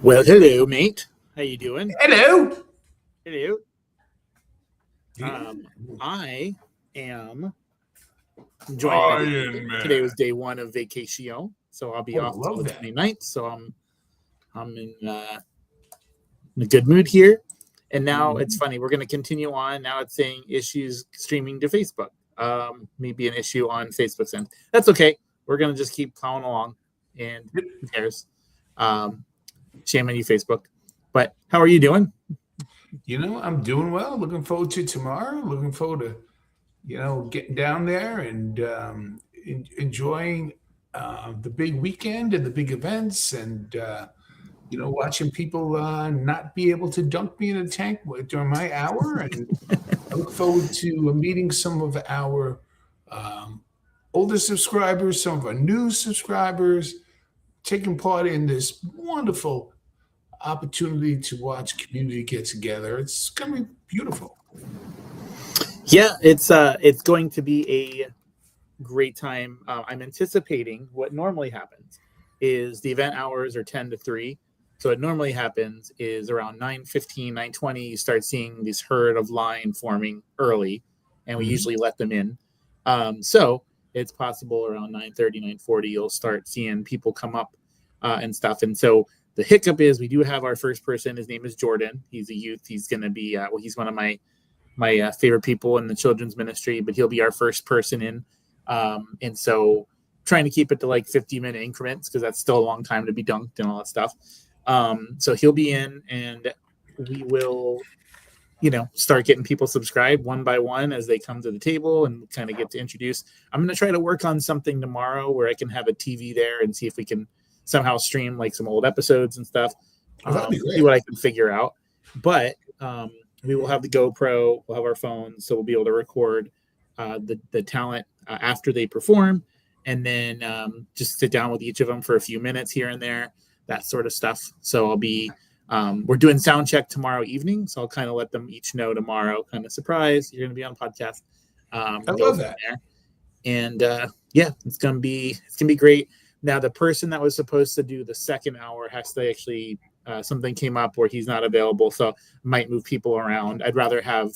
Well, hello, mate. How you doing? Hello. Hello. I am enjoying my day. Iron Man. Today was day one of vacation, so I'll be Oh, off love till the that. 29th. So I'm in a good mood here. And now it's funny. We're going to continue on. Now it's saying issues streaming to Facebook. Maybe an issue on Facebook's end. That's okay. We're going to just keep plowing along. And who cares? Shame on you, Facebook. But how are you doing? I'm doing well. Looking forward to tomorrow. Looking forward to, getting down there and enjoying the big weekend and the big events and, watching people not be able to dunk me in a tank during my hour. And I look forward to meeting some of our older subscribers, some of our new subscribers, taking part in this wonderful opportunity to watch community get together. It's gonna be beautiful. Yeah, it's going to be a great time. I'm anticipating what normally happens is the event hours are 10 to 3. So what normally happens is around 9:15, 9:20, you start seeing this herd of line forming early, and we usually let them in. So it's possible around 9:30, 9:40, you'll start seeing people come up and stuff. And so the hiccup is we do have our first person. His name is Jordan. He's a youth. He's going to be, he's one of my favorite people in the children's ministry, but he'll be our first person in. And so trying to keep it to like 50-minute increments because that's still a long time to be dunked and all that stuff. So he'll be in and we will, start getting people subscribed one by one as they come to the table and kind of get to introduce. I'm going to try to work on something tomorrow where I can have a TV there and see if we can somehow stream like some old episodes and stuff. See what I can figure out. But we will have the GoPro, we'll have our phones, so we'll be able to record the talent after they perform, and then just sit down with each of them for a few minutes here and there, that sort of stuff. So I'll be, we're doing sound check tomorrow evening, so I'll kind of let them each know tomorrow, kind of surprise, you're going to be on podcast. I love that. There. And it's gonna be great. Now, the person that was supposed to do the second hour has to actually, something came up where he's not available, so might move people around. I'd rather have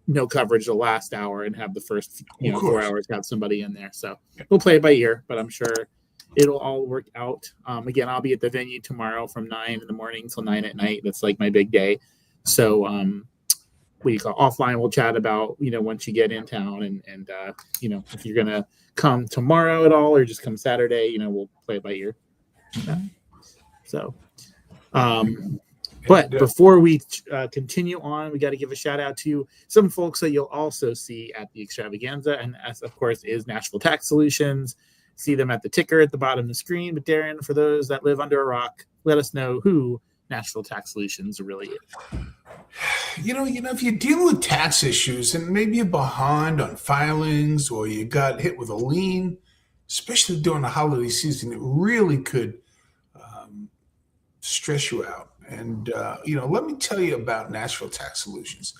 no coverage the last hour and have the first 4 hours have somebody in there. So we'll play it by ear, but I'm sure it'll all work out. Again, I'll be at the venue tomorrow from 9 in the morning till 9 at night. That's like my big day. So what you call offline, we'll chat about, once you get in town and if you're going to come tomorrow at all or just come Saturday, we'll play it by ear. So, but before we continue on, we got to give a shout out to some folks that you'll also see at the extravaganza. And as of course is Nashville Tax Solutions. See them at the ticker at the bottom of the screen. But Darren, for those that live under a rock, let us know who Nashville Tax Solutions really is. If you're dealing with tax issues and maybe you're behind on filings or you got hit with a lien, especially during the holiday season, it really could stress you out. And, let me tell you about Nashville Tax Solutions.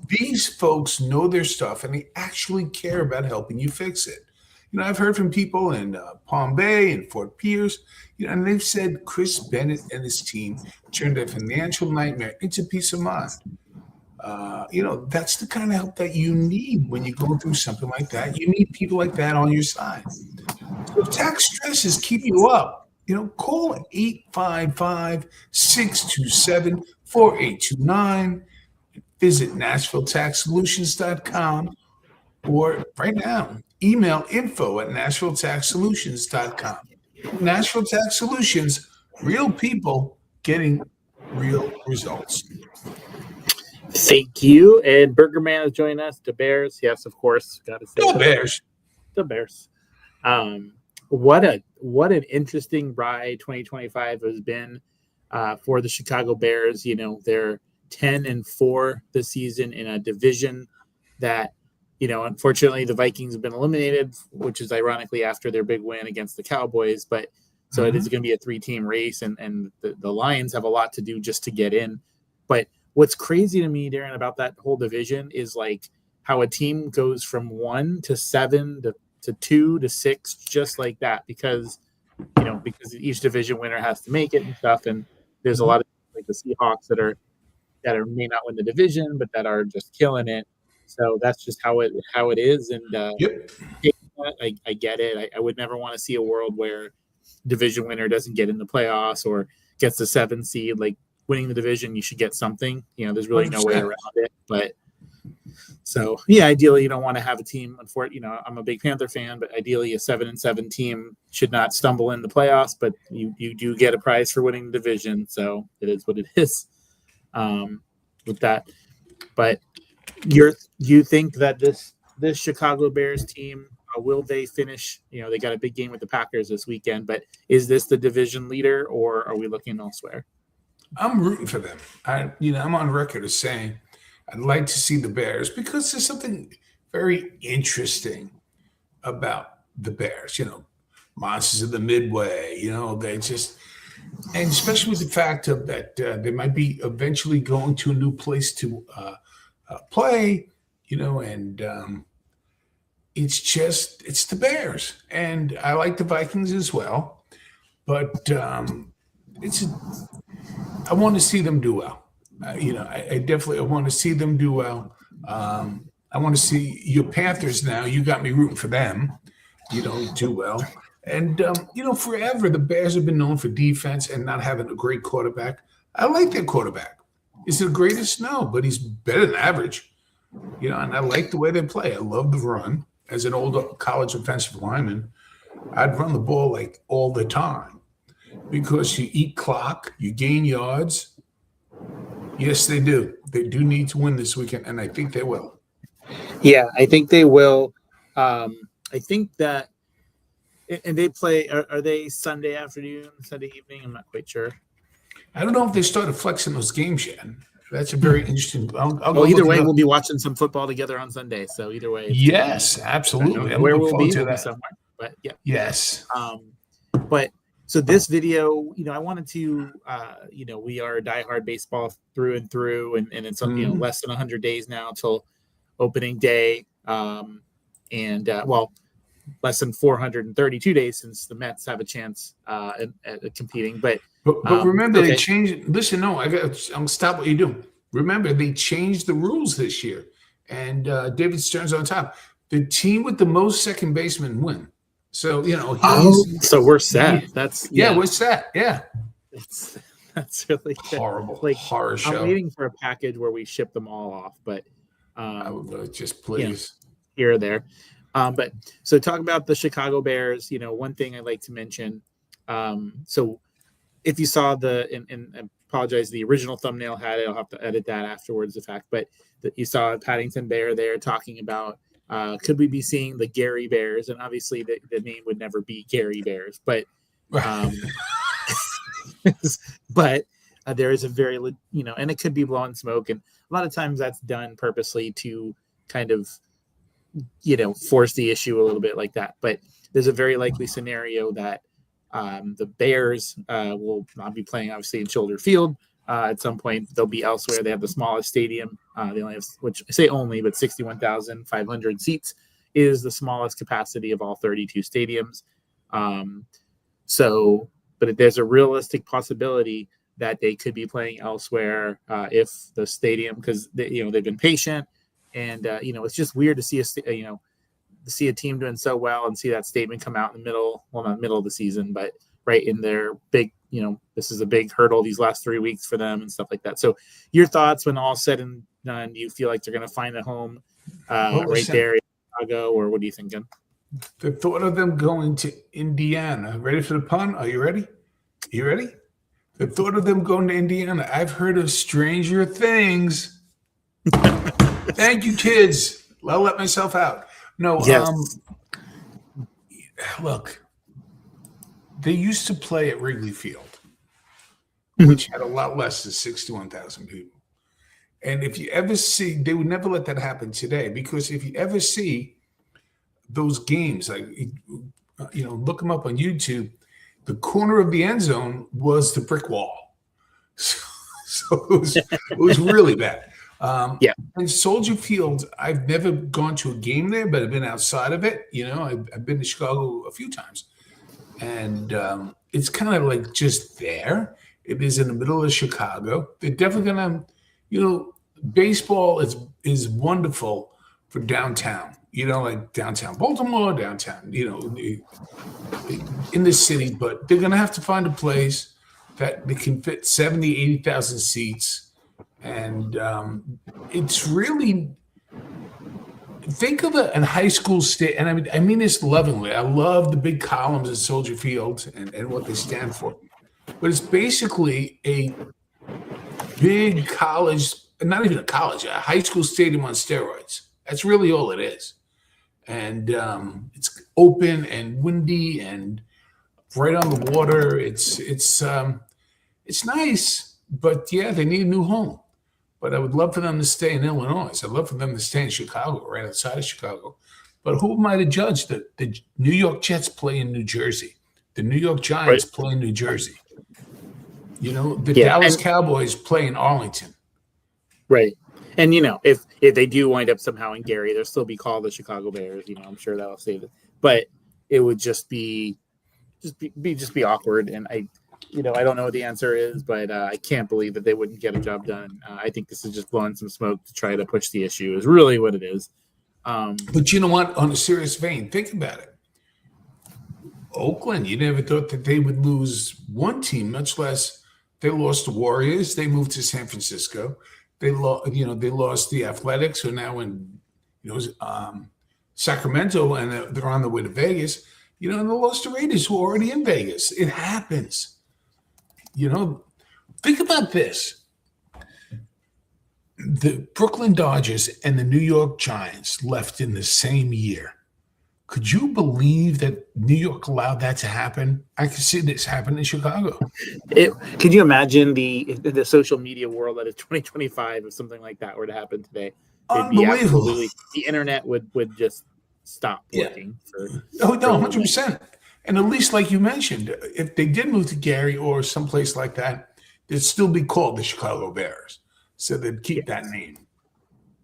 These folks know their stuff and they actually care about helping you fix it. I've heard from people in Palm Bay and Fort Pierce, and they've said Chris Bennett and his team turned a financial nightmare into peace of mind. That's the kind of help that you need when you're going through something like that. You need people like that on your side. So if tax stress is keeping you up, call 855-627-4829. Visit NashvilleTaxSolutions.com or right now, email info@NashvilleTaxSolutions.com. Nashville Tax Solutions, real people getting real results. Thank you. And Burger Man is joining us. The Bears. Yes, of course. Got to say the Bears. The Bears. What an interesting ride 2025 has been for the Chicago Bears. They're 10-4 this season in a division that, unfortunately the Vikings have been eliminated, which is ironically after their big win against the Cowboys. But so it is going to be a 3-team race, and the Lions have a lot to do just to get in. But what's crazy to me, Darren, about that whole division is like how a team goes from 1 to 7 to 2 to 6, just like that, because each division winner has to make it and stuff. And there's a lot of like the Seahawks that may not win the division, but that are just killing it. So that's just how it is. And Yep. I get it. I would never want to see a world where division winner doesn't get in the playoffs or gets the 7 seed. Like winning the division, you should get something. There's really no way 100%. around it. But so yeah, ideally you don't want to have a team. Unfortunately, I'm a big Panther fan, but ideally a 7-7 team should not stumble in the playoffs. But you do get a prize for winning the division, so it is what it is. With that, but you think that this Chicago Bears team will they finish? They got a big game with the Packers this weekend, but is this the division leader, or are we looking elsewhere? I'm rooting for them. I'm on record as saying I'd like to see the Bears because there's something very interesting about the Bears. Monsters of the Midway. They just, and especially with the fact of that they might be eventually going to a new place to play. And it's the Bears, and I like the Vikings as well, but I want to see them do well. I definitely want to see them do well. I want to see your Panthers now. You got me rooting for them. Do well. And, forever the Bears have been known for defense and not having a great quarterback. I like their quarterback. Is it the greatest? No, but he's better than average. And I like the way they play. I love the run. As an old college offensive lineman, I'd run the ball like all the time because you eat clock, you gain yards. Yes, they do. They do need to win this weekend, and I think they will. Yeah, I think they will. I think that, and they play. Are they Sunday afternoon, Sunday evening? I'm not quite sure. I don't know if they started flexing those games yet. That's a very interesting. Either way, we'll be watching some football together on Sunday. So either way, yes, absolutely. Where we'll be somewhere, but yeah. Yes. But so this video, I wanted to, we are diehard baseball through and through, and it's less than 100 days now till opening day, less than 432 days since the Mets have a chance at competing. But remember, they changed. Listen, no, I'm stop what you're doing. Remember, they changed the rules this year, and David Stern's on top. The team with the most second basemen win. So so we're set. We're set. Yeah, that's really horrible, horror show. I'm waiting for a package where we ship them all off, but I would just please here or there. But so talk about the Chicago Bears. One thing I'd like to mention. So if you saw and I apologize, the original thumbnail had it. I'll have to edit that afterwards, the fact. But that you saw Paddington Bear there talking about could we be seeing the Gary Bears? And obviously the name would never be Gary Bears, but but there is a very and it could be blowing smoke, and a lot of times that's done purposely to kind of force the issue a little bit like that. But there's a very likely scenario that the Bears will not be playing, obviously, in Shoulder Field. At some point, they'll be elsewhere. They have the smallest stadium. They only have, which I say only, but 61,500 seats is the smallest capacity of all 32 stadiums. But there's a realistic possibility that they could be playing elsewhere if the stadium, because they've been patient. And it's just weird to see a team doing so well and see that statement come out in the middle, well, not middle of the season, but right in their big, this is a big hurdle these last 3 weeks for them and stuff like that. So your thoughts when all said and done, do you feel like they're going to find a home right there in Chicago, or what are you thinking? The thought of them going to Indiana. Ready for the pun? Are you ready? You ready? The thought of them going to Indiana. I've heard of stranger things. Thank you, kids. I'll let myself out. No, yes. Look, they used to play at Wrigley Field, which had a lot less than 61,000 people. And if you ever see, they would never let that happen today, because if you ever see those games, like, look them up on YouTube, the corner of the end zone was the brick wall. So it was really bad. And Soldier Field, I've never gone to a game there, but I've been outside of it. I've been to Chicago a few times, and it's kind of like just there. It is in the middle of Chicago. They're definitely gonna, baseball is wonderful for downtown. Like downtown Baltimore, downtown, in the city. But they're gonna have to find a place that they can fit 70, 80,000 seats, and it's really. Think of a high school state, and I mean this lovingly. I love the big columns at Soldier Field and what they stand for, but it's basically a big college, not even a college, a high school stadium on steroids. That's really all it is, and it's open and windy and right on the water. It's nice, but yeah, they need a new home. But I would love for them to stay in Illinois. I'd love for them to stay in Chicago, right outside of Chicago. But who am I to judge? The New York Jets play in New Jersey. The New York Giants play in New Jersey. The Dallas Cowboys play in Arlington. Right. And, if they do wind up somehow in Gary, they'll still be called the Chicago Bears. I'm sure that'll save it. But it would just be awkward. And I don't know what the answer is, but I can't believe that they wouldn't get a job done. I think this is just blowing some smoke to try to push the issue is really what it is. But you know what? On a serious vein, think about it. Oakland, you never thought that they would lose one team, much less they lost the Warriors. They moved to San Francisco. They lost the Athletics, who are now in, Sacramento, and they're on the way to Vegas. And they lost the Raiders, who are already in Vegas. It happens. Think about this. The Brooklyn Dodgers and the New York Giants left in the same year. Could you believe that New York allowed that to happen? I could see this happen in Chicago. Could you imagine the social media world that is 2025 if something like that were to happen today? Unbelievable. The internet would just stop working. No, 100%. And at least, like you mentioned, if they did move to Gary or someplace like that, they'd still be called the Chicago Bears. So they'd keep that name.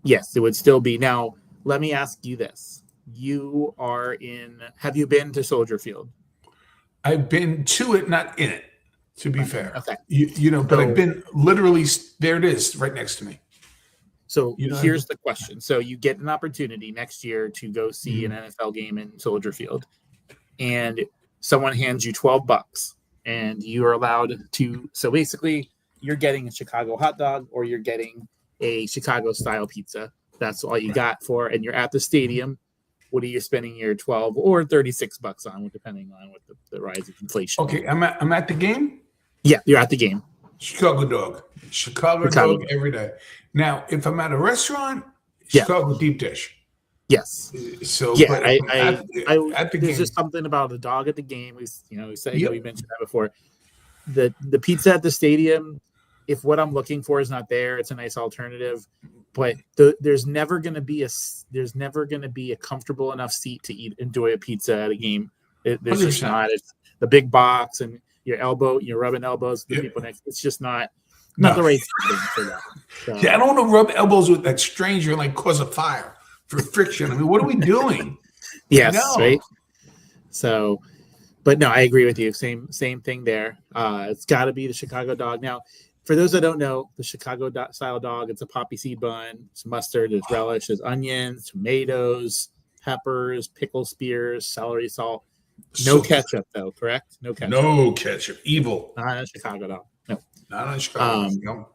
Yes, it would still be. Now, let me ask you this. Have you been to Soldier Field? I've been to it, not in it, to be fair. Okay. But I've been literally, there it is, right next to me. So here's the question. So you get an opportunity next year to go see an NFL game in Soldier Field, and someone hands you $12 and you are allowed to. So basically you're getting a Chicago hot dog or you're getting a Chicago style pizza. That's all you got for, and you're at the stadium. What are you spending your $12 or $36 on, depending on what the rise of inflation? Okay. I'm at the game. Yeah. You're at the game. Chicago dog every day. Now, if I'm at a restaurant, Chicago deep dish. Yes. So yeah, at the there's game. just something about a dog at the game. We mentioned that before. The pizza at the stadium, if what I'm looking for is not there, it's a nice alternative. But there's never going to be a comfortable enough seat to enjoy a pizza at a game. There's just not. It's the big box and you're rubbing elbows with the people next. It's just not the right thing for that. So, I don't want to rub elbows with that stranger and cause a fire for friction. I mean, what are we doing? Yes, right. So, but no, I agree with you. Same thing there. It's got to be the Chicago dog. Now, for those that don't know, the Chicago style dog, it's a poppy seed bun. It's mustard, there's relish, there's onions, tomatoes, peppers, pickle spears, celery salt. No ketchup, though, correct? No ketchup. No ketchup. Evil. Not a Chicago dog. No. Not on Chicago. No.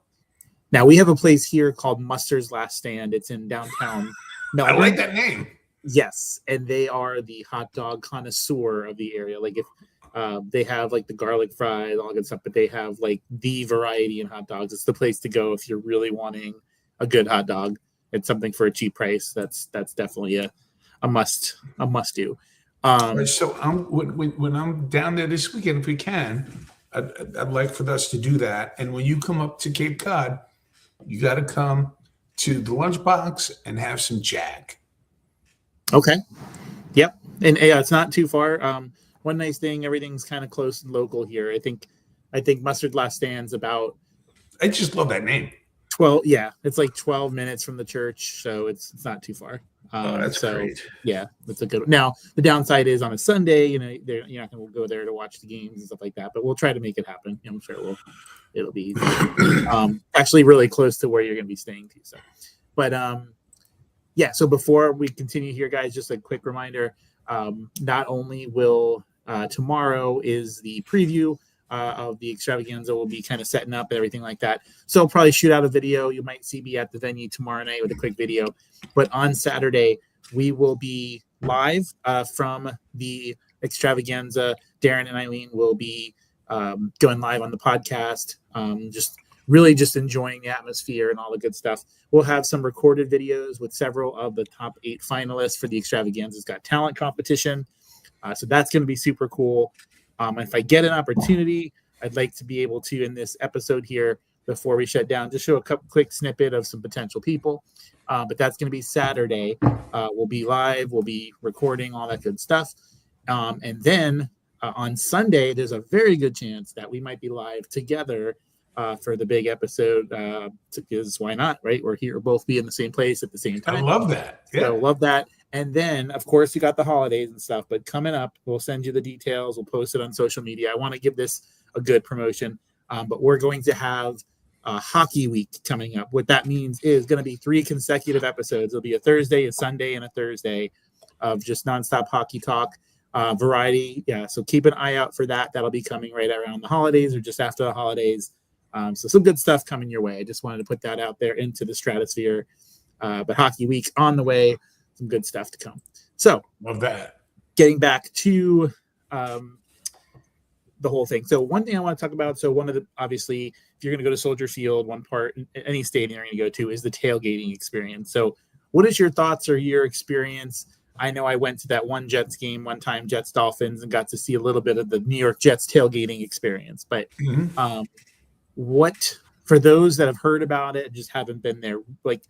Now, we have a place here called Mustard's Last Stand. It's in downtown Melbourne. I like that name. Yes, and they are the hot dog connoisseur of the area. If they have the garlic fries, all that good stuff, but they have the variety in hot dogs. It's the place to go if you're really wanting a good hot dog. It's something for a cheap price. That's definitely a must do. So when I'm down there this weekend, if we can, I'd like for us to do that. And when you come up to Cape Cod, you got to come to the Lunchbox and have some Jag. Okay. Yep. And it's not too far. One nice thing, everything's kind of close and local here. I think Mustard Last Stand's about. I just love that name. 12. Yeah, it's 12 minutes from the church, so it's not too far. That's great. Yeah, that's a good one. Now, the downside is on a Sunday, you're not going to go there to watch the games and stuff like that, but we'll try to make it happen. I'm sure it'll be easy. Actually really close to where you're going to be staying too. So, but yeah, so before we continue here, guys, just a quick reminder, not only will tomorrow is the preview of the extravaganza. We'll be kind of setting up and everything like that. So I'll probably shoot out a video. You might see me at the venue tomorrow night with a quick video. But on Saturday, we will be live from the extravaganza. Darren and Eileen will be going live on the podcast, just enjoying the atmosphere and all the good stuff. We'll have some recorded videos with several of the top 8 finalists for the Extravaganza's Got Talent competition. So that's going to be super cool. If I get an opportunity, I'd like to be able to, in this episode here, before we shut down, just show a quick snippet of some potential people. But that's going to be Saturday. We'll be live. We'll be recording all that good stuff. And then on Sunday, there's a very good chance that we might be live together for the big episode. Because why not, right? We're here, both be in the same place at the same time. I love that. Yeah. So love that. And then, of course, you got the holidays and stuff. But coming up, we'll send you the details. We'll post it on social media. I want to give this a good promotion. But we're going to have Hockey Week coming up. What that means is going to be 3 consecutive episodes. It'll be a Thursday, a Sunday, and a Thursday of just nonstop hockey talk, variety. Yeah, so keep an eye out for that. That'll be coming right around the holidays or just after the holidays. So some good stuff coming your way. I just wanted to put that out there into the stratosphere. But Hockey Week on the way. Some good stuff to come. So love that. Getting back to the whole thing. So one thing I want to talk about. So one of the, obviously, if you're going to go to Soldier Field, one part, any stadium you're going to go to is the tailgating experience. So what is your thoughts or your experience? I know I went to that one Jets game one time, Jets Dolphins, and got to see a little bit of the New York Jets tailgating experience. But what, for those that have heard about it, just haven't been there, like,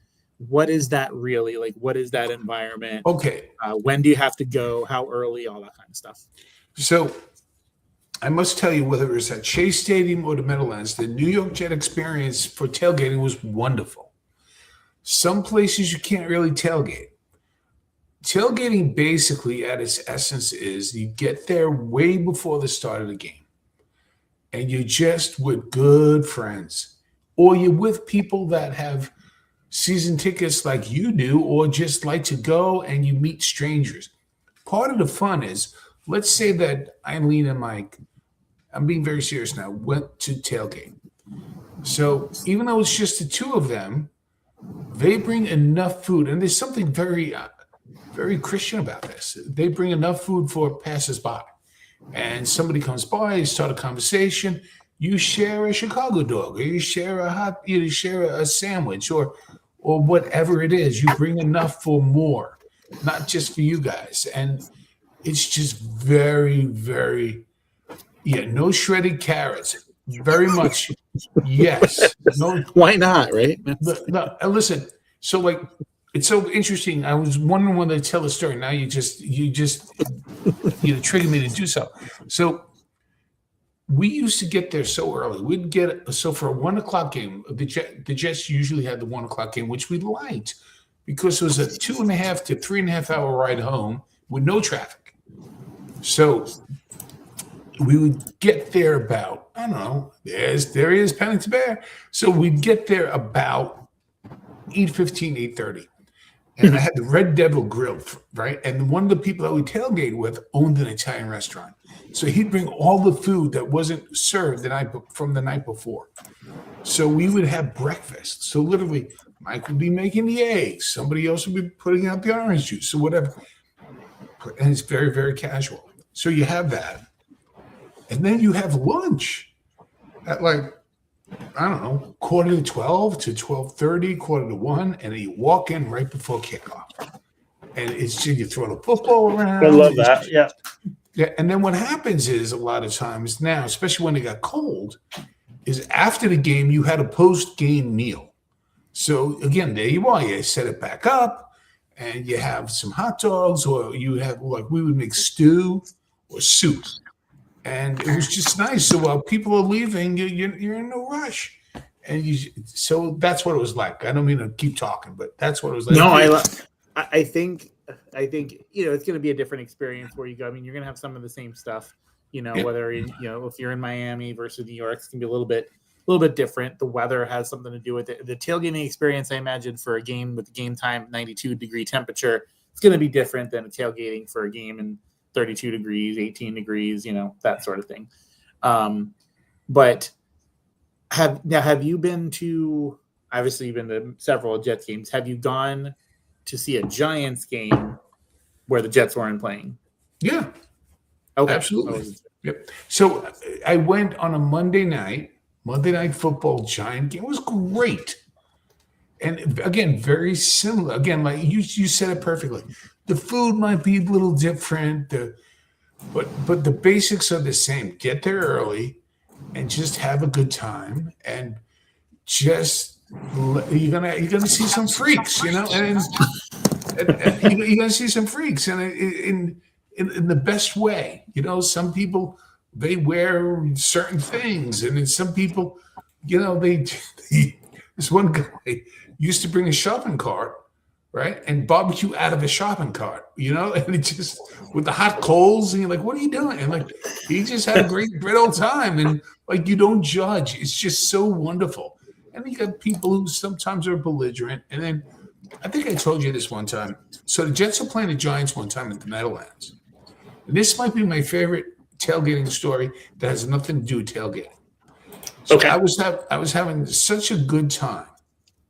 what is that really like? What is that environment? Okay. When do you have to go? How early? All that kind of stuff. So I must tell you, whether it's at Chase Stadium or the Meadowlands, the New York Jet experience for tailgating was wonderful. Some places you can't really tailgate. Tailgating basically at its essence is you get there way before the start of the game and you're just with good friends, or you're with people that have season tickets like you do, or just like to go and you meet strangers. Part of the fun is, let's say that Eileen and Mike, I'm being very serious now, went to tailgate. So even though it's just the two of them, they bring enough food, and there's something very, very Christian about this. They bring enough food for passersby, and somebody comes by, you start a conversation, you share a Chicago dog, or you share a sandwich, or whatever it is. You bring enough for more, not just for you guys. And it's just very, very, no shredded carrots. Very much, yes. No, why not, right? No, listen. So, like, it's so interesting. I was wondering when they tell the story. Now you triggered me to do so. So we used to get there so early. We'd so for a 1:00 game, the Jets usually had the 1:00 game, which we liked because it was a 2.5 to 3.5 hour ride home with no traffic. So we would get there about, I don't know, there is Pennington Bear. So we'd get there about 8:15, 8:30. And I had the Red Devil Grill, right? And one of the people that we tailgate with owned an Italian restaurant. So he'd bring all the food that wasn't served from the night before. So we would have breakfast. So literally, Mike would be making the eggs. Somebody else would be putting out the orange juice or whatever. And it's very, very casual. So you have that. And then you have lunch at like, I don't know, 11:45 to 12:30, 1:45, and then you walk in right before kickoff. And it's just, you throw the football around. I love that. Yeah. Yeah. And then what happens is a lot of times now, especially when it got cold, is after the game, you had a post-game meal. So again, there you are. You set it back up and you have some hot dogs, or you have, like, we would make stew or soup. And it was just nice. So while people are leaving, you're in no rush. And so that's what it was like. I don't mean to keep talking, but that's what it was like. No, I think it's going to be a different experience where you go. I mean, you're going to have some of the same stuff. Yeah. Whether if you're in Miami versus New York, it's going to be a little bit different. The weather has something to do with it. The tailgating experience, I imagine, for a game with game time 92-degree temperature, it's going to be different than a tailgating for a game in 32 degrees, 18 degrees, that sort of thing. But have you been to? Obviously, you've been to several Jets games. Have you gone to see a Giants game where the Jets weren't playing? Yeah. Okay. Absolutely. Yep. So I went on a Monday night football Giant game. It was great. And again, very similar. Again, like you said it perfectly. The food might be a little different, but the basics are the same. Get there early and just have a good time, and just you're gonna see some freaks, and you're gonna see some freaks, and in the best way. Some people, they wear certain things, and then some people, they this one guy used to bring a shopping cart, right, and barbecue out of a shopping cart, and it just with the hot coals, and you're like, what are you doing? And like, he just had a great old time, and like, you don't judge. It's just so wonderful. And you got people who sometimes are belligerent, and then I think I told you this one time. So the Jets are playing the Giants one time at the Meadowlands. And this might be my favorite tailgating story that has nothing to do with tailgating. So Okay. I was having such a good time.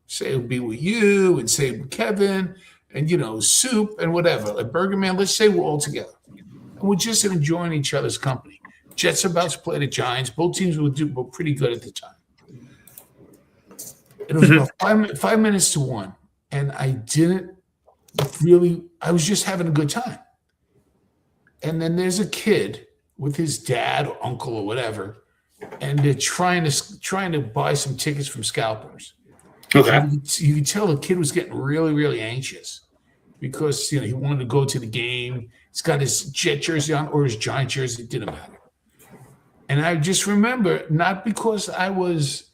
Say it would be with you, and say with Kevin, and Soup and whatever, like Burger Man. Let's say we're all together, and we're just enjoying each other's company. Jets about to play the Giants. Both teams were pretty good at the time. It was about 5 minutes to 1, and I was just having a good time. And then there's a kid with his dad or uncle or whatever, and they're trying to buy some tickets from scalpers. Okay. You could tell the kid was getting really, really anxious because he wanted to go to the game. He's got his Jet jersey on or his Giant jersey. It didn't matter. And I just remember, not because I was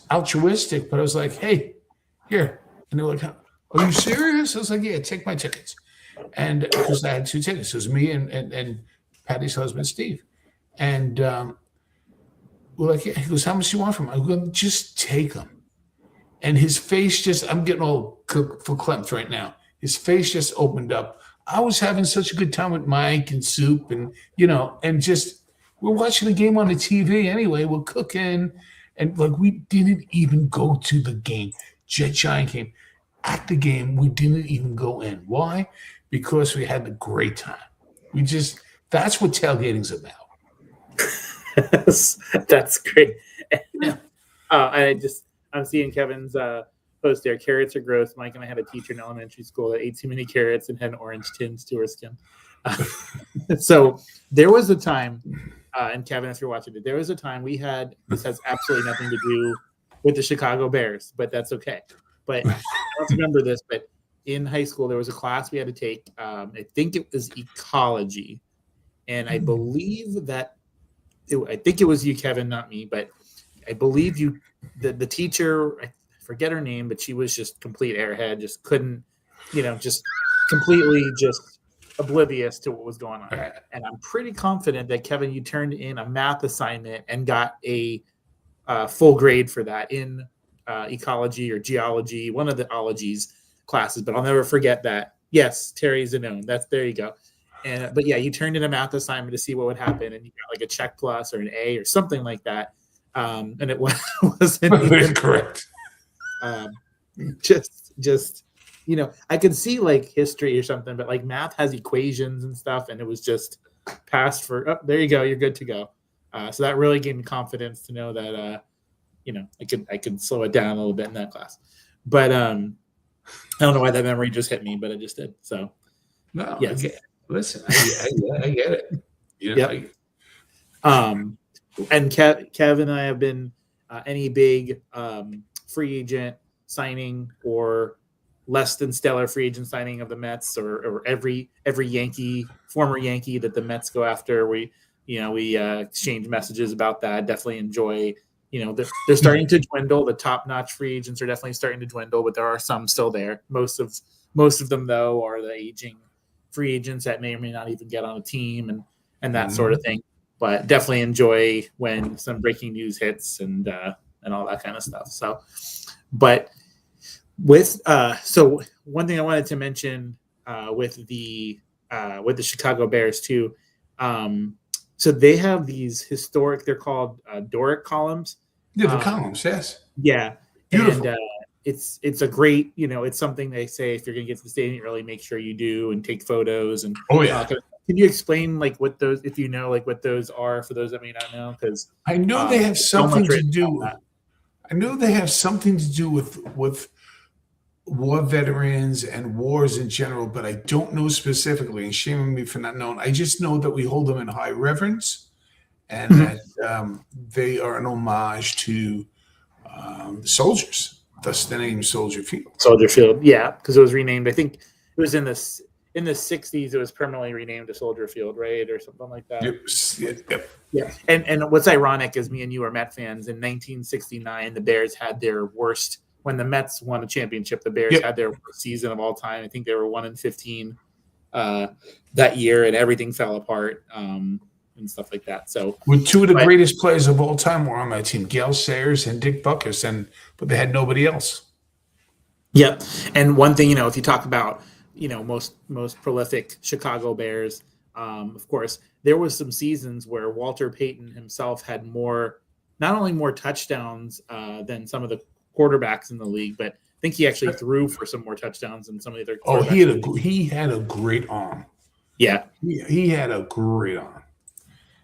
altruistic, but I was like, hey, here. And they're like, are you serious? I was like, yeah, take my tickets. And because I had 2 tickets. It was me and Patty's husband, Steve. And we're like, yeah. He goes, how much do you want from him? I go, just take them. And his face I'm getting all verklempt right now. His face just opened up. I was having such a good time with Mike and Soup, and and just we're watching the game on the TV anyway. We're cooking, and like, we didn't even go to the game. Jet Giant game. At the game, we didn't even go in. Why? Because we had a great time. That's what tailgating's about. That's great. Yeah. I'm seeing Kevin's post there. Carrots are gross. Mike and I had a teacher in elementary school that ate too many carrots and had an orange tinge to her skin. So there was a time, and Kevin, if you're watching it, there was a time we had, this has absolutely nothing to do with the Chicago Bears, but that's okay. But I don't remember this, but in high school, there was a class we had to take. I think it was ecology. And I believe I think it was you, Kevin, not me, but I believe the teacher, I forget her name, but she was just complete airhead, just couldn't, just completely just oblivious to what was going on. And I'm pretty confident that, Kevin, you turned in a math assignment and got a full grade for that in ecology or geology, one of the ologies classes. But I'll never forget that. Yes, Terry Zanone. There you go. But yeah, you turned in a math assignment to see what would happen, and you got like a check plus or an A or something like that. And it wasn't even correct. Just I could see like history or something, but like math has equations and stuff, and it was just passed for. Oh, there you go, you're good to go. So that really gave me confidence to know that I could slow it down a little bit in that class. But I don't know why that memory just hit me, but it just did. So no, yes. Listen, I get it. Yep. And Kev and I have been any big free agent signing or less than stellar free agent signing of the Mets, or every former Yankee that the Mets go after. We exchange messages about that. Definitely enjoy they're starting to dwindle. The top-notch free agents are definitely starting to dwindle, but there are some still there. Most of them, though, are the aging free agents that may or may not even get on a team and that sort of thing. But definitely enjoy when some breaking news hits and all that kind of stuff. So, but with so one thing I wanted to mention with the Chicago Bears too. So they have these historic. They're called Doric columns. Yeah, the columns. Yes. Yeah, Beautiful. and it's a great. It's something they say if you're going to get to the stadium early, make sure you do and take photos. And Oh yeah. Can you explain what those, if you know, what those are for those that may not know? Because I know they have something to do. I know they have something to do with war veterans and wars in general, but I don't know specifically. And shame on me for not knowing. I just know that we hold them in high reverence, and that they are an homage to the soldiers. Thus, the name Soldier Field. Soldier Field, yeah, because it was renamed. I think it was in the 60s. It was permanently renamed to Soldier Field, right, or something like that. Yep. Yeah, and what's ironic is me and you are Met fans. In 1969, the Bears had their worst. When the Mets won a championship, the Bears had their worst season of all time. I think they were 1-15 that year, and everything fell apart and stuff like that. So, with two of the greatest players of all time were on my team, Gale Sayers and Dick Butkus, but they had nobody else. Yep. And one thing, if you talk about, most prolific Chicago Bears, of course, there was some seasons where Walter Payton himself had not only more touchdowns than some of the quarterbacks in the league, but I think he actually threw for some more touchdowns than some of the other. Oh, he had a great arm. Yeah, he had a great arm.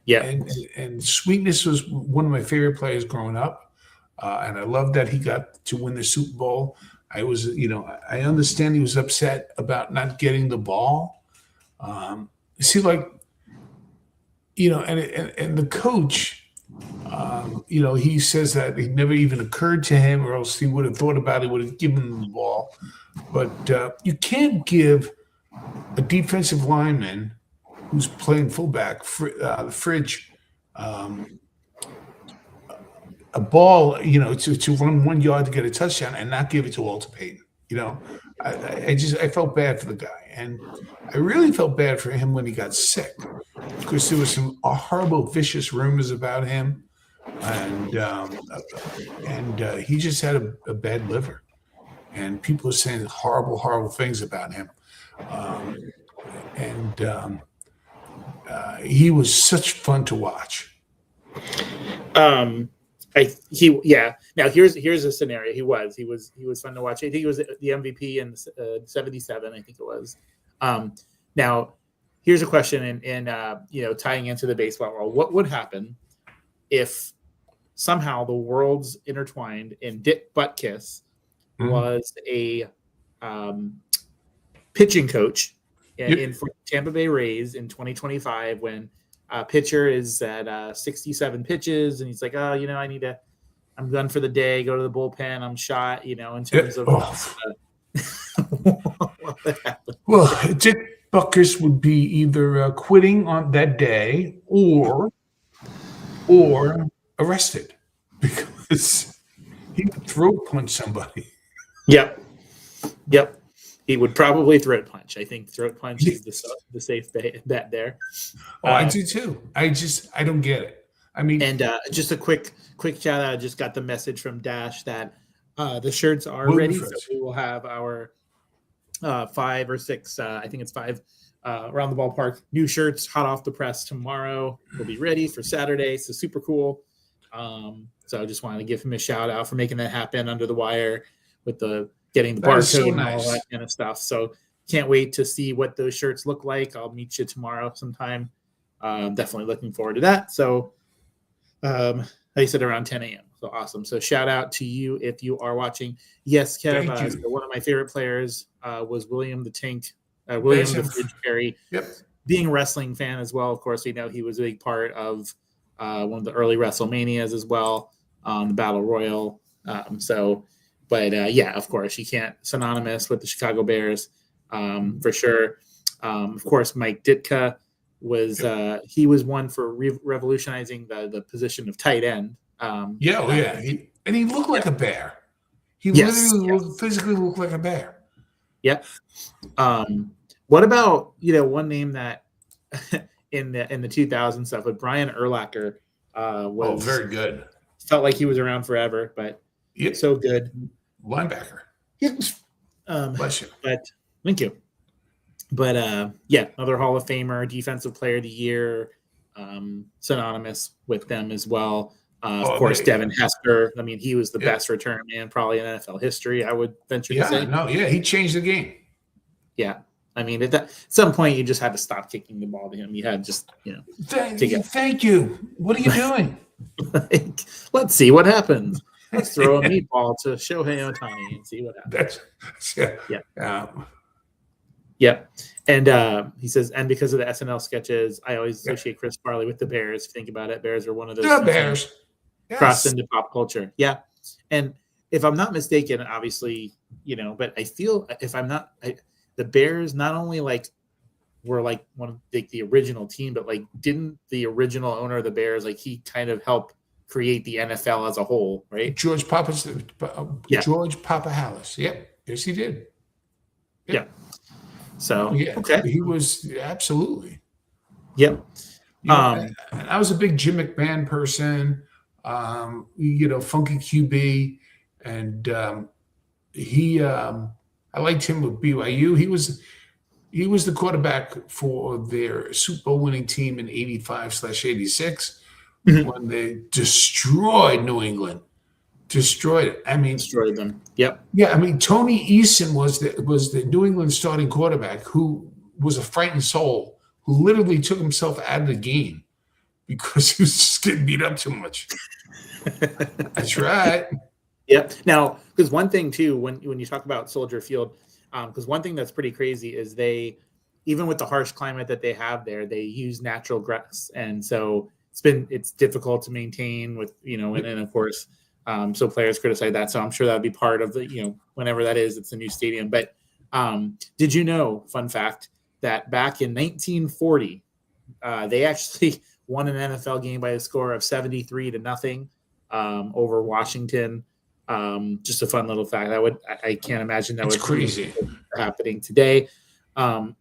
Yeah, and Sweetness was one of my favorite players growing up, and I love that he got to win the Super Bowl. I understand he was upset about not getting the ball. And the coach. He says that it never even occurred to him, or else he would have thought about it, would have given him the ball. But you can't give a defensive lineman who's playing fullback, the fridge, a ball, to run 1 yard to get a touchdown and not give it to Walter Payton. I felt bad for the guy, and I really felt bad for him when he got sick, because there was some horrible, vicious rumors about him, and he just had a bad liver, and people were saying horrible, horrible things about him, he was such fun to watch. Now here's a scenario. He was fun to watch. I think he was the MVP in '77. I think it was. Now here's a question, and tying into the baseball world, what would happen if somehow the worlds intertwined and Dick Butkus was a pitching coach in Tampa Bay Rays in 2025 when pitcher is at 67 pitches and he's like, I'm done for the day, go to the bullpen, I'm shot, in terms of what would happen? Well, Dick Butkus would be either quitting on that day or arrested because he would throat punch somebody. Yep. He would probably throat punch. I think throat punch is the safe bet there. I do too. I don't get it. I mean, and just a quick shout out. I just got the message from Dash that the shirts are ready. So we will have our 5 or 6. I think it's 5 around the ballpark. New shirts, hot off the press tomorrow. Will be ready for Saturday. So super cool. So I just wanted to give him a shout out for making that happen under the wire with getting the barcode and all that kind of stuff. So can't wait to see what those shirts look like. I'll meet you tomorrow sometime. Definitely looking forward to that. So I said around 10 a.m. So awesome. So shout out to you if you are watching. Yes, Kev. So one of my favorite players was William the Tank, William the Fridge Perry. Yep. Being a wrestling fan as well, of course, we know he was a big part of one of the early WrestleManias as well, the Battle Royal. Of course, you can't synonymous with the Chicago Bears for sure. Of course, Mike Ditka was he was one for revolutionizing the position of tight end. Yeah, oh, yeah. He looked like a bear. He Yes, literally physically looked like a bear. Yeah. What about one name that in the 2000 stuff, but Brian Urlacher was very good. Felt like he was around forever, but so good linebacker. Bless you. But thank you. But another Hall of Famer, Defensive Player of the Year, synonymous with them as well. Of course, Devin Hester. I mean, he was the best return man probably in NFL history, I would venture to say. He changed the game. Yeah. I mean, at some point, you just had to stop kicking the ball to him. You had just, Thank you. What are you doing? Let's see what happens. Let's throw a meatball to Shohei Ohtani and see what happens. Yeah. And he says, and because of the SNL sketches, I always associate Chris Farley with the Bears. Think about it. Bears are one of those. The Bears. Crossed into pop culture. Yeah. And if I'm not mistaken, obviously, but I feel the Bears not only were one of the original team, but didn't the original owner of the Bears, he kind of helped create the NFL as a whole, right? George Papahalis. Yep. Yes, he did. Yeah. So okay, he was absolutely. Yep. And I was a big Jim McMahon person. Funky QB, and I liked him with BYU. He was the quarterback for their Super Bowl winning team in 85/86 when they destroyed New England. Destroyed it. I mean, destroyed them. Yep. Yeah, I mean, Tony Eason was the New England starting quarterback who was a frightened soul who literally took himself out of the game because he was just getting beat up too much. That's right. Yep. Now, because one thing too, when you talk about Soldier Field, because one thing that's pretty crazy is even with the harsh climate that they have there, they use natural grass, and so it's difficult to maintain with and of course. So players criticize that. So I'm sure that would be part of the, whenever that is, it's a new stadium. But did you know, fun fact, that back in 1940, they actually won an NFL game by a score of 73-0 over Washington. Just a fun little fact. I can't imagine that would crazy happening today. And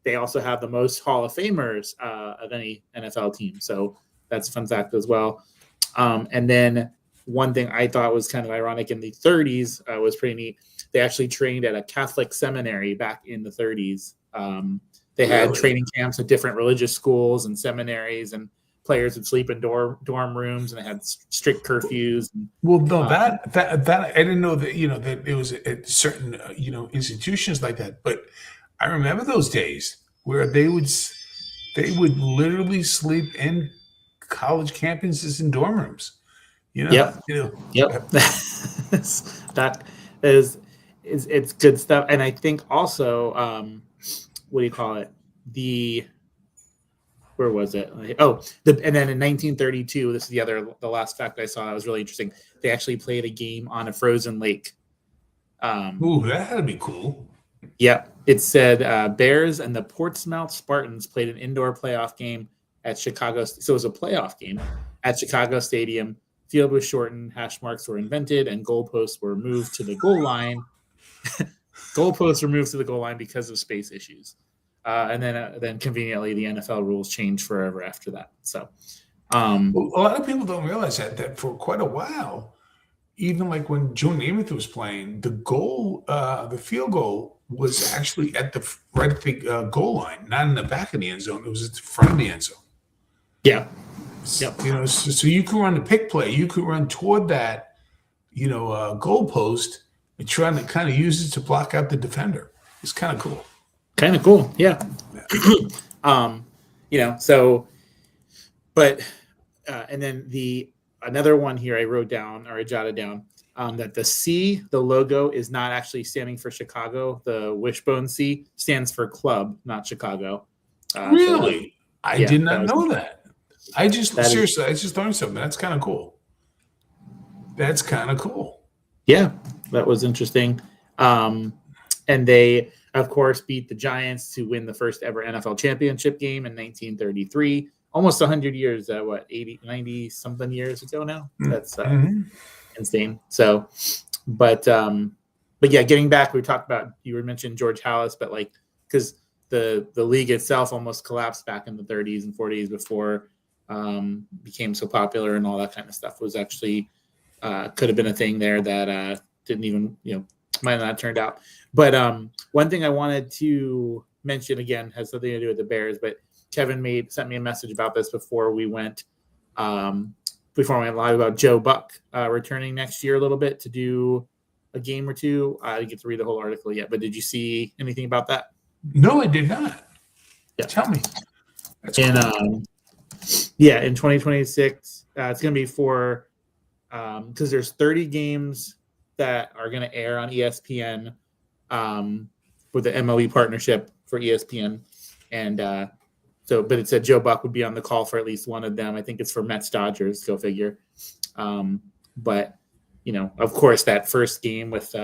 they also have the most Hall of Famers of any NFL team. So that's a fun fact as well. And then one thing I thought was kind of ironic in the 30s was pretty neat. They actually trained at a Catholic seminary back in the 30s. They had training camps at different religious schools and seminaries, and players would sleep in dorm rooms, and they had strict curfews. Well, no, that I didn't know that that it was at certain institutions like that. But I remember those days where they would literally sleep in college campuses and dorm rooms. Yep. That is it's good stuff. And I think also what do you call it? Where was it? And then in 1932, this is the last fact I saw that was really interesting. They actually played a game on a frozen lake. Ooh, that had to be cool. Yeah. It said Bears and the Portsmouth Spartans played an indoor playoff game at Chicago. So it was a playoff game at Chicago Stadium. Field was shortened, hash marks were invented, and goalposts were moved to the goal line. Goalposts were moved to the goal line because of space issues. And then conveniently, the NFL rules changed forever after that. So a lot of people don't realize that for quite a while, even like when Joe Namath was playing, the field goal was actually right at the goal line, not in the back of the end zone. It was at the front of the end zone. Yeah. Yep. So you can run the pick play. You could run toward that, goalpost and try to kind of use it to block out the defender. It's kind of cool. Yeah. And then another one here I wrote down, or I jotted down, that the C, the logo, is not actually standing for Chicago. The wishbone C stands for club, not Chicago. Really? I did not know that. I just learned something. That's kind of cool. Yeah, that was interesting. And they, of course, beat the Giants to win the first ever NFL championship game in 1933. almost 100 years, what, 80, 90 something years ago now. That's insane. So, but yeah, getting back, we talked about, you were mentioning George Halas, but like, because the league itself almost collapsed back in the 30s and 40s before became so popular, and all that kind of stuff was actually could have been a thing there that didn't even, might not have turned out. But one thing I wanted to mention, again, has something to do with the Bears, but Kevin sent me a message about this before we went live, about Joe Buck returning next year a little bit to do a game or two. I didn't get to read the whole article yet, but did you see anything about that? No, I did not. Yeah. Tell me. That's in cool. in 2026, it's going to be for because there's 30 games that are going to air on ESPN with the MLB partnership for ESPN, and but it said Joe Buck would be on the call for at least one of them. I think it's for Mets Dodgers, go figure. But of course, that first game with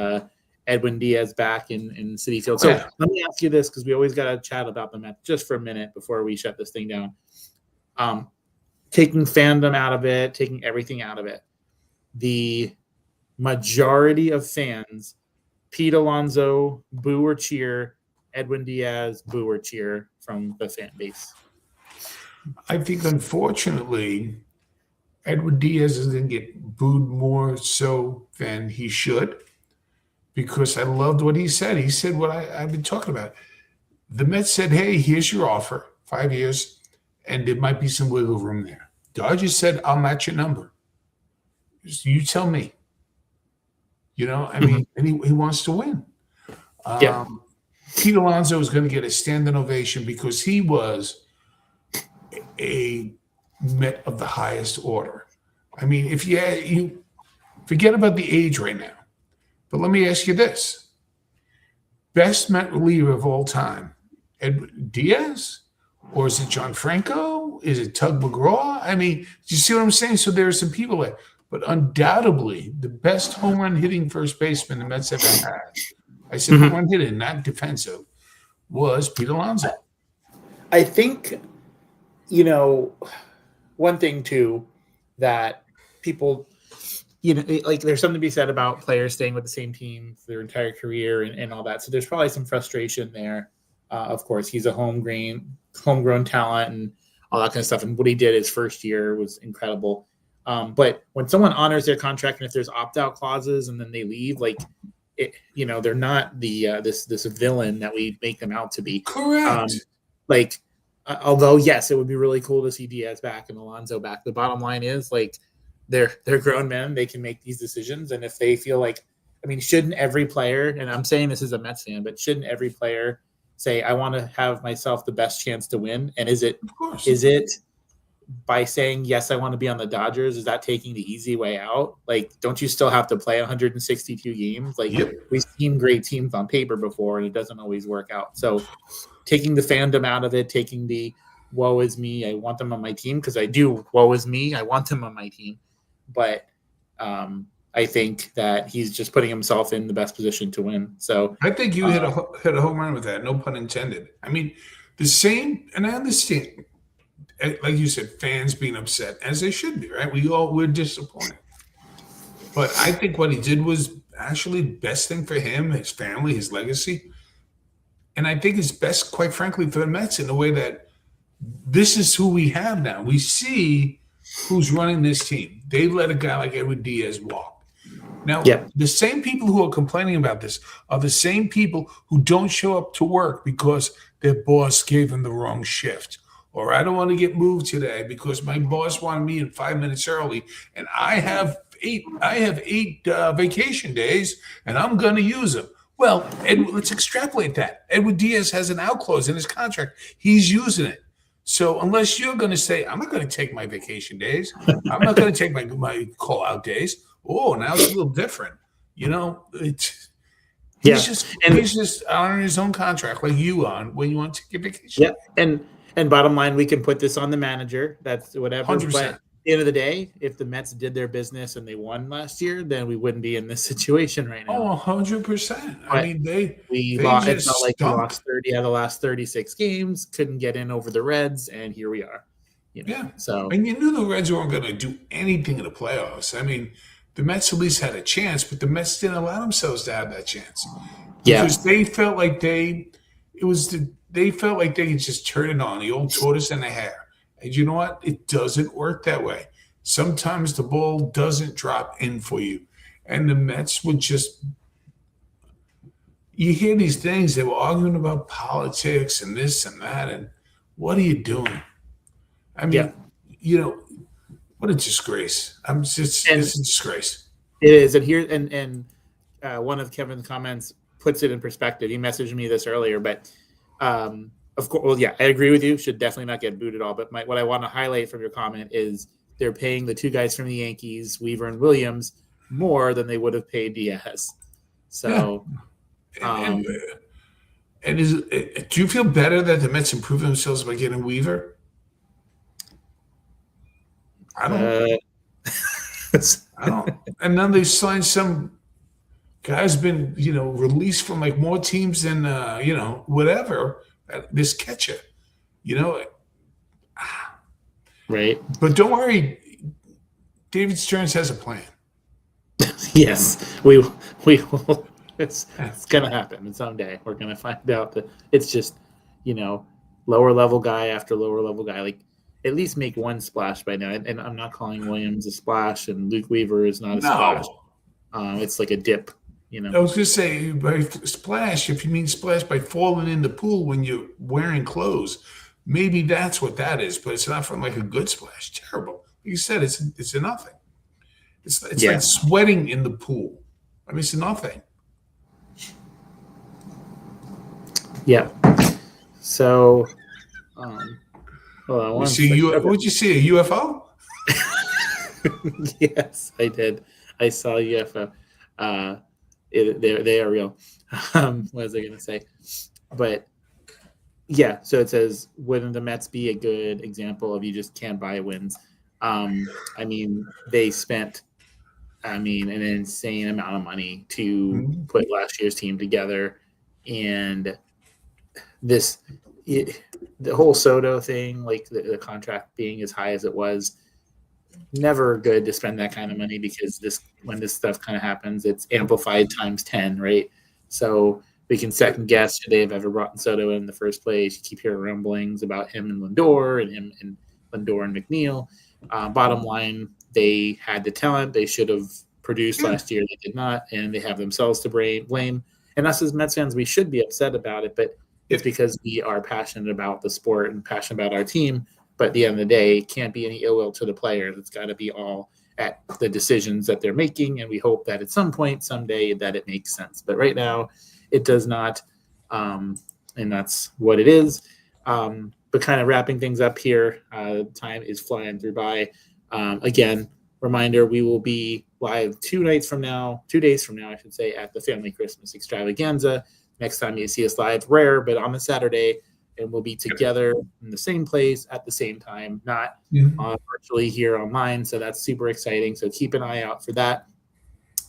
Edwin Diaz back in Citi Field. So let me ask you this, because we always got to chat about the Mets just for a minute before we shut this thing down. Taking fandom out of it, taking everything out of it, the majority of fans, Pete Alonso, boo or cheer, Edwin Diaz, boo or cheer from the fan base. I think, unfortunately, Edwin Diaz is going to get booed more so than he should, because I loved what he said. He said what I've been talking about. The Mets said, hey, here's your offer, 5 years, and there might be some wiggle room there. Dodgers said, I'll match your number. You tell me. I mean, and he wants to win. Pete Alonso is going to get a standing ovation because he was a Met of the highest order. I mean, if you forget about the age right now, but let me ask you this. Best Met reliever of all time, Edwin Diaz? Or is it John Franco? Is it Tug McGraw? I mean, do you see what I'm saying? So there are some people there. But undoubtedly, the best home run hitting first baseman the Mets ever had, I said home run hitting, not defensive, was Pete Alonso. I think, one thing too, that people, like there's something to be said about players staying with the same team for their entire career and all that. So there's probably some frustration there. Of course, he's a homegrown talent and all that kind of stuff. And what he did his first year was incredible. But when someone honors their contract, and if there's opt-out clauses and then they leave, like, they're not the this villain that we make them out to be. Correct. Although yes, it would be really cool to see Diaz back and Alonso back. The bottom line is, like, they're grown men; they can make these decisions. And if they feel like, shouldn't every player? And I'm saying this as a Mets fan, but shouldn't every player say, I want to have myself the best chance to win? And is it by saying, yes, I want to be on the Dodgers, is that taking the easy way out? Like, don't you still have to play 162 games? Like, we've seen great teams on paper before, and it doesn't always work out. So taking the fandom out of it, taking the woe is me, I want them on my team, because I do, woe is me, I want them on my team. But I think that he's just putting himself in the best position to win. So I think you hit a home run with that, no pun intended. I mean, the same, and I understand, like you said, fans being upset, as they should be, right? We're disappointed. But I think what he did was actually the best thing for him, his family, his legacy. And I think it's best, quite frankly, for the Mets, in the way that this is who we have now. We see who's running this team. They let a guy like Edwin Diaz walk. Now, the same people who are complaining about this are the same people who don't show up to work because their boss gave them the wrong shift. Or I don't want to get moved today because my boss wanted me in 5 minutes early, and I have eight vacation days, and I'm going to use them. Well, let's extrapolate that. Edwin Diaz has an out clause in his contract. He's using it. So unless you're going to say, I'm not going to take my vacation days, I'm not going to take my call out days. Oh, now it's a little different. He's just honoring his own contract, like you on when you want to take a vacation. Yeah, and bottom line, we can put this on the manager. That's whatever. 100%. But at the end of the day, if the Mets did their business and they won last year, then we wouldn't be in this situation right now. Oh, 100%. I mean, it's not like we lost 30 out of the last 36 games, couldn't get in over the Reds, and here we are. Yeah. So And you knew the Reds weren't going to do anything in the playoffs. I mean, the Mets at least had a chance, but the Mets didn't allow themselves to have that chance yeah, because they felt like they felt like they could just turn it on, the old tortoise and the hare. And you know what? It doesn't work that way. Sometimes the ball doesn't drop in for you. And the Mets would just, you hear these things, they were arguing about politics and this and that. And what are you doing? I yeah, mean, you know, what a disgrace. and It's a disgrace. it is. And here and one of Kevin's comments puts it in perspective. He messaged me this earlier, but of course, well, yeah, I agree with you. Should definitely not get booed at all. But what I want to highlight from your comment is they're paying the two guys from the Yankees, Weaver and Williams, more than they would have paid Diaz. So, And, and do you feel better that the Mets improved themselves by getting Weaver? I don't. I don't. And then they signed some guy's been released from like more teams than whatever. This catcher, you know. right. But don't worry, David Stearns has a plan. Yes, we will. It's gonna happen someday. We're gonna find out that it's just lower level guy after lower level guy. Like at least make one splash by now. And I'm not calling Williams a splash, and Luke Weaver is not a splash. It's like a dip. I was gonna say by splash, if you mean splash by falling in the pool when you're wearing clothes, maybe that's what that is. But it's not from like a good splash. Terrible. Like you said, it's a nothing. It's like sweating in the pool. I mean, it's nothing. Yeah. So, Would you see a UFO? Yes, I did. I saw a UFO. They are real. What was I going to say? But yeah, so it says, wouldn't the Mets be a good example of you just can't buy wins? I mean, they spent, an insane amount of money to put last year's team together, and the whole Soto thing, like the contract being as high as it was, never good to spend that kind of money because when this stuff kind of happens, it's amplified times 10, right? So we can second guess should they have ever brought Soto in the first place. You keep hearing rumblings about him and Lindor and Lindor and McNeil. Bottom line, they had the talent. They should have produced last year. They did not, and they have themselves to blame. And us as Mets fans, we should be upset about it, but it's because we are passionate about the sport and passionate about our team. But at the end of the day, it can't be any ill will to the players. It's got to be all at the decisions that they're making, and we hope that at some point, someday, that it makes sense. But right now, it does not, and that's what it is. But kind of wrapping things up here, time is flying through by. Again, reminder, we will be live 2 days from now, I should say, at the Family Christmas Extravaganza. Next time you see us live, rare, but on a Saturday, and we'll be together in the same place at the same time, not virtually here online. So that's super exciting. So keep an eye out for that.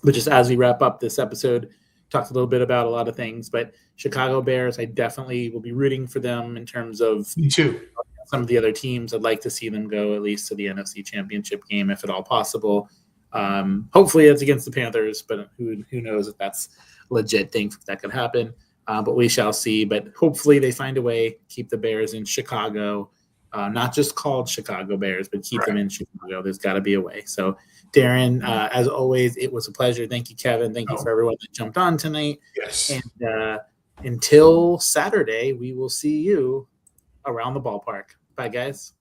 But just as we wrap up this episode, talked a little bit about a lot of things, but Chicago Bears, I definitely will be rooting for them in terms of Me too. Some of the other teams. I'd like to see them go at least to the NFC Championship game if at all possible. Hopefully it's against the Panthers, but who knows if that's a legit thing that could happen. But we shall see. But hopefully they find a way, keep the Bears in Chicago, not just called Chicago Bears, but keep them in Chicago. There's got to be a way. So, Darren, as always, it was a pleasure. Thank you, Kevin. Thank you for everyone that jumped on tonight. Yes. And until Saturday, we will see you around the ballpark. Bye, guys.